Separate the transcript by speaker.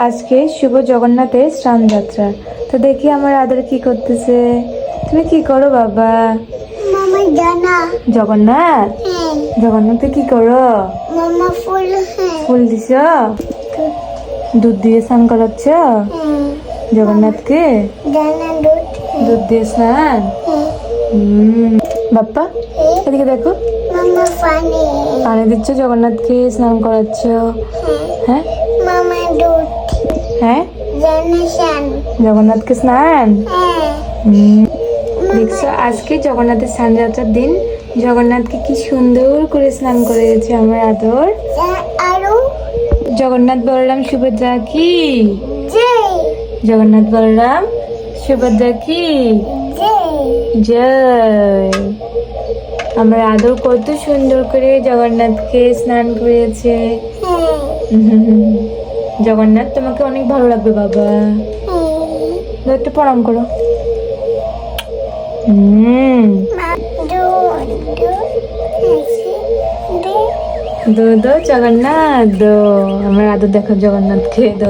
Speaker 1: আজকে শুভ জগন্নাথের স্নান যাত্রা। তো দেখি আমার আদর কি করতেছে। তুমি কি করো বাবা?
Speaker 2: মামা জানা
Speaker 1: জগন্নাথ,
Speaker 2: হ্যাঁ
Speaker 1: জগন্নাথে কি করো?
Speaker 2: মামা ফুল হ্যাঁ
Speaker 1: ফুল দিছ? দুধ দিয়ে স্নান করাচ্ছ
Speaker 2: হ্যাঁ
Speaker 1: জগন্নাথকে?
Speaker 2: জানা দুধ
Speaker 1: দুধ দিয়ে স্নান।
Speaker 2: হ্যাঁ
Speaker 1: বাপ্পা এদিকে দেখো,
Speaker 2: মামা পানি
Speaker 1: পানি দিচ্ছ, জগন্নাথকে স্নান করাচ্ছ।
Speaker 2: হ্যাঁ
Speaker 1: হ্যাঁ
Speaker 2: মামা দুধ
Speaker 1: হ্যাঁ,
Speaker 2: জানা শান
Speaker 1: জগন্নাথকে স্নান।
Speaker 2: হ্যাঁ
Speaker 1: দেখছো আজকে জগন্নাথের স্নান যাত্রার দিন জগন্নাথকে কি সুন্দর করে স্নান করে গেছে আমার আদর।
Speaker 2: আরো
Speaker 1: জগন্নাথ বলরাম সুভদ্রা কি?
Speaker 2: জয়
Speaker 1: জগন্নাথ বলরাম সুভদ্রা কি?
Speaker 2: জয়
Speaker 1: জয়। আমার আদর কত সুন্দর করে জগন্নাথকে স্নান করেছে।
Speaker 2: হ্যাঁ
Speaker 1: জগন্নাথ তোমাকে অনেক ভালো লাগবে বাবা। দাও, একটু প্রণাম করো। দো দো জগন্নাথ দো। আমার আদর দেখো জগন্নাথকে দো।